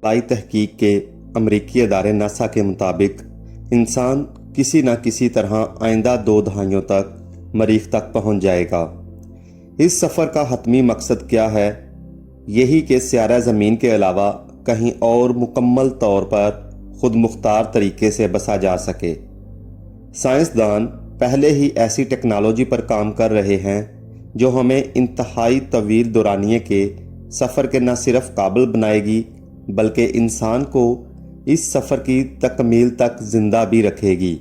خلائی تحقیق کے امریکی ادارے ناسا کے مطابق انسان کسی نہ کسی طرح آئندہ 2 دہائیوں تک مریخ تک پہنچ جائے گا۔ اس سفر کا حتمی مقصد کیا ہے؟ یہی کہ سیارہ زمین کے علاوہ کہیں اور مکمل طور پر خود مختار طریقے سے بسا جا سکے۔ سائنسدان پہلے ہی ایسی ٹیکنالوجی پر کام کر رہے ہیں جو ہمیں انتہائی طویل دورانیے کے سفر کے نہ صرف قابل بنائے گی بلکہ انسان کو اس سفر کی تکمیل تک زندہ بھی رکھے گی۔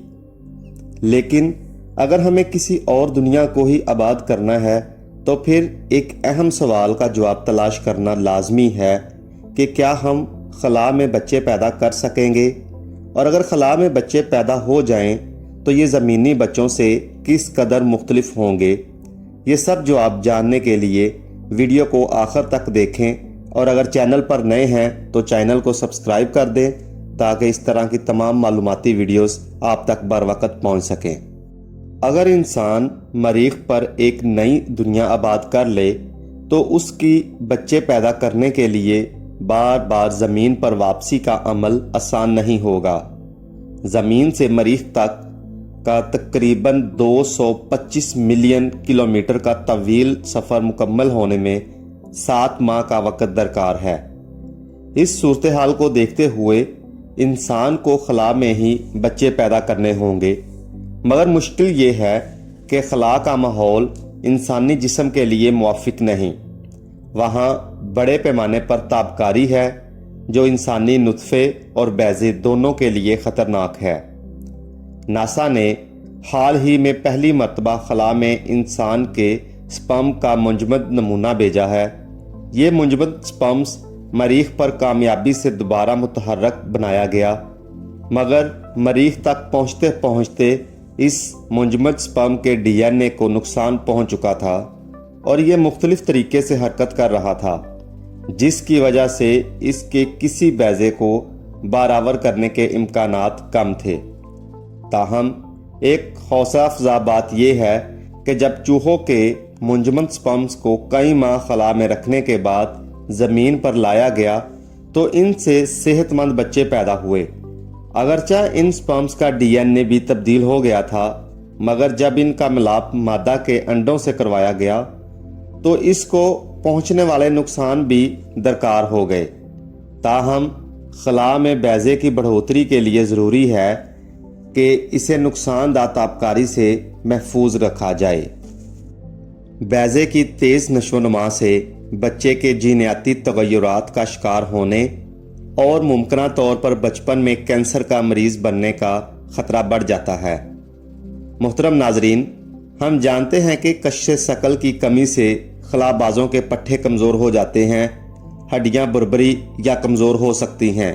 لیکن اگر ہمیں کسی اور دنیا کو ہی آباد کرنا ہے تو پھر ایک اہم سوال کا جواب تلاش کرنا لازمی ہے کہ کیا ہم خلا میں بچے پیدا کر سکیں گے، اور اگر خلا میں بچے پیدا ہو جائیں تو یہ زمینی بچوں سے کس قدر مختلف ہوں گے۔ یہ سب جواب جاننے کے لیے ویڈیو کو آخر تک دیکھیں، اور اگر چینل پر نئے ہیں تو چینل کو سبسکرائب کر دیں تاکہ اس طرح کی تمام معلوماتی ویڈیوز آپ تک بر وقت پہنچ سکیں۔ اگر انسان مریخ پر ایک نئی دنیا آباد کر لے تو اس کی بچے پیدا کرنے کے لیے بار بار زمین پر واپسی کا عمل آسان نہیں ہوگا۔ زمین سے مریخ تک کا تقریباً 225 ملین کلومیٹر کا طویل سفر مکمل ہونے میں 7 ماہ کا وقت درکار ہے۔ اس صورتحال کو دیکھتے ہوئے انسان کو خلا میں ہی بچے پیدا کرنے ہوں گے، مگر مشکل یہ ہے کہ خلا کا ماحول انسانی جسم کے لیے موافق نہیں۔ وہاں بڑے پیمانے پر تابکاری ہے جو انسانی نطفے اور بیضے دونوں کے لیے خطرناک ہے۔ ناسا نے حال ہی میں پہلی مرتبہ خلا میں انسان کے سپرم کا منجمد نمونہ بھیجا ہے۔ یہ منجمد سپرمز مریخ پر کامیابی سے دوبارہ متحرک بنایا گیا، مگر مریخ تک پہنچتے پہنچتے اس منجمد سپرم کے ڈی این اے کو نقصان پہنچ چکا تھا اور یہ مختلف طریقے سے حرکت کر رہا تھا، جس کی وجہ سے اس کے کسی بیضے کو برآور کرنے کے امکانات کم تھے۔ تاہم ایک حوصلہ افزا بات یہ ہے کہ جب چوہوں کے منجمد سپرمز کو کئی ماہ خلا میں رکھنے کے بعد زمین پر لایا گیا تو ان سے صحت مند بچے پیدا ہوئے۔ اگرچہ ان سپرمز کا ڈی این اے بھی تبدیل ہو گیا تھا، مگر جب ان کا ملاپ مادہ کے انڈوں سے کروایا گیا تو اس کو پہنچنے والے نقصان بھی درکار ہو گئے۔ تاہم خلا میں بیضے کی بڑھوتری کے لیے ضروری ہے کہ اسے نقصان دہ تابکاری سے محفوظ رکھا جائے۔ بیضے کی تیز نشو و نما سے بچے کے جینیاتی تغیرات کا شکار ہونے اور ممکنہ طور پر بچپن میں کینسر کا مریض بننے کا خطرہ بڑھ جاتا ہے۔ محترم ناظرین، ہم جانتے ہیں کہ کشش ثقل کی کمی سے خلا بازوں کے پٹھے کمزور ہو جاتے ہیں، ہڈیاں بربری یا کمزور ہو سکتی ہیں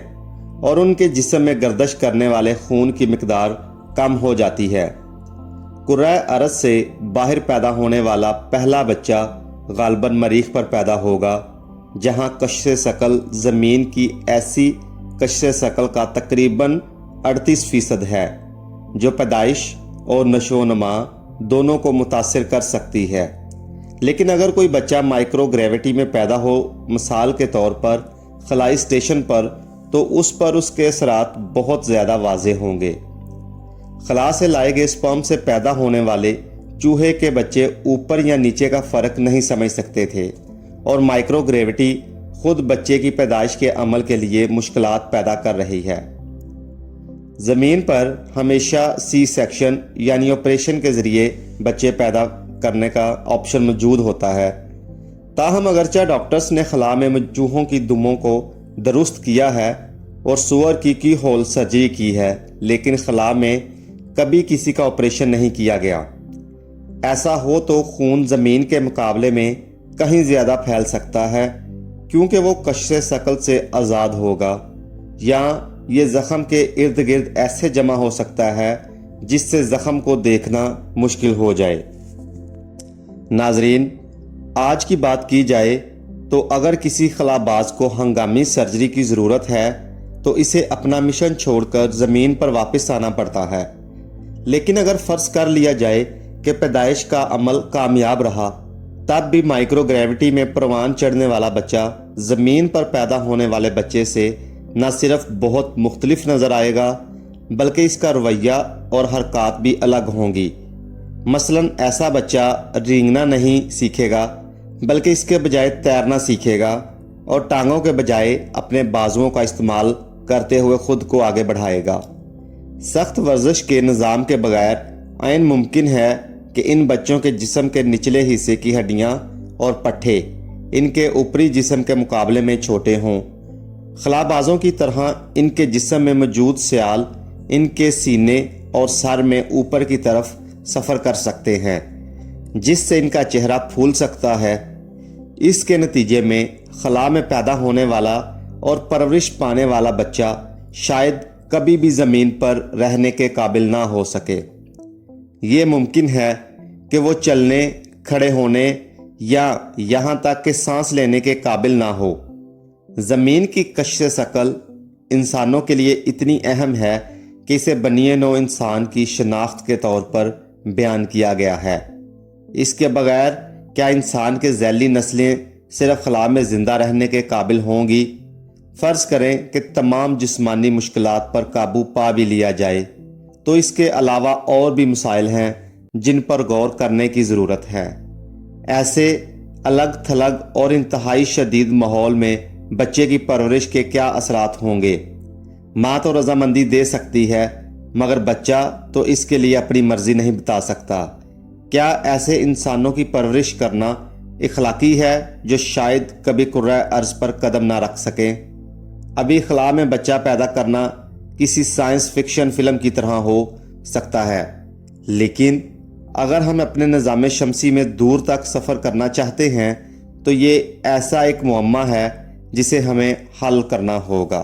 اور ان کے جسم میں گردش کرنے والے خون کی مقدار کم ہو جاتی ہے۔ کرۂ ارض سے باہر پیدا ہونے والا پہلا بچہ غالباً مریخ پر پیدا ہوگا، جہاں کشش ثقل زمین کی ایسی کشش ثقل کا تقریباً 38% ہے جو پیدائش اور نشو و نما دونوں کو متاثر کر سکتی ہے۔ لیکن اگر کوئی بچہ مائکرو گریوٹی میں پیدا ہو، مثال کے طور پر خلائی اسٹیشن پر، تو اس پر اس کے اثرات بہت زیادہ واضح ہوں گے۔ خلا سے لائے گئے سپرم سے پیدا ہونے والے چوہے کے بچے اوپر یا نیچے کا فرق نہیں سمجھ سکتے تھے، اور مائکرو گریوٹی خود بچے کی پیدائش کے عمل کے لیے مشکلات پیدا کر رہی ہے۔ زمین پر ہمیشہ سی سیکشن یعنی آپریشن کے ذریعے بچے پیدا کرنے کا آپشن موجود ہوتا ہے۔ تاہم اگرچہ ڈاکٹرز نے خلا میں چوہوں کی دموں کو درست کیا ہے اور سور کی ہول سرجری کی ہے، لیکن خلا میں کبھی کسی کا آپریشن نہیں کیا گیا۔ ایسا ہو تو خون زمین کے مقابلے میں کہیں زیادہ پھیل سکتا ہے کیونکہ وہ کشش ثقل سے آزاد ہوگا، یا یہ زخم کے ارد گرد ایسے جمع ہو سکتا ہے جس سے زخم کو دیکھنا مشکل ہو جائے۔ ناظرین، آج کی بات کی جائے تو اگر کسی خلا باز کو ہنگامی سرجری کی ضرورت ہے تو اسے اپنا مشن چھوڑ کر زمین پر واپس آنا پڑتا ہے۔ لیکن اگر فرض کر لیا جائے کہ پیدائش کا عمل کامیاب رہا، تب بھی مائکرو گریوٹی میں پروان چڑھنے والا بچہ زمین پر پیدا ہونے والے بچے سے نہ صرف بہت مختلف نظر آئے گا بلکہ اس کا رویہ اور حرکات بھی الگ ہوں گی۔ مثلاً ایسا بچہ رینگنا نہیں سیکھے گا بلکہ اس کے بجائے تیرنا سیکھے گا اور ٹانگوں کے بجائے اپنے بازوؤں کا استعمال کرتے ہوئے خود کو آگے بڑھائے گا۔ سخت ورزش کے نظام کے بغیر عین ممکن ہے کہ ان بچوں کے جسم کے نچلے حصے کی ہڈیاں اور پٹھے ان کے اوپری جسم کے مقابلے میں چھوٹے ہوں۔ خلابازوں کی طرح ان کے جسم میں موجود سیال ان کے سینے اور سر میں اوپر کی طرف سفر کر سکتے ہیں، جس سے ان کا چہرہ پھول سکتا ہے۔ اس کے نتیجے میں خلا میں پیدا ہونے والا اور پرورش پانے والا بچہ شاید کبھی بھی زمین پر رہنے کے قابل نہ ہو سکے۔ یہ ممکن ہے کہ وہ چلنے، کھڑے ہونے یا یہاں تک کہ سانس لینے کے قابل نہ ہو۔ زمین کی کشش ثقل انسانوں کے لیے اتنی اہم ہے کہ اسے بنی نوع انسان کی شناخت کے طور پر بیان کیا گیا ہے۔ اس کے بغیر کیا انسان کے ذیلی نسلیں صرف خلا میں زندہ رہنے کے قابل ہوں گی؟ فرض کریں کہ تمام جسمانی مشکلات پر قابو پا بھی لیا جائے تو اس کے علاوہ اور بھی مسائل ہیں جن پر غور کرنے کی ضرورت ہے۔ ایسے الگ تھلگ اور انتہائی شدید ماحول میں بچے کی پرورش کے کیا اثرات ہوں گے؟ ماں تو رضامندی دے سکتی ہے مگر بچہ تو اس کے لیے اپنی مرضی نہیں بتا سکتا۔ کیا ایسے انسانوں کی پرورش کرنا اخلاقی ہے جو شاید کبھی کرۂ ارض پر قدم نہ رکھ سکیں؟ ابھی خلا میں بچہ پیدا کرنا کسی سائنس فکشن فلم کی طرح ہو سکتا ہے، لیکن اگر ہم اپنے نظام شمسی میں دور تک سفر کرنا چاہتے ہیں تو یہ ایسا ایک معمہ ہے جسے ہمیں حل کرنا ہوگا۔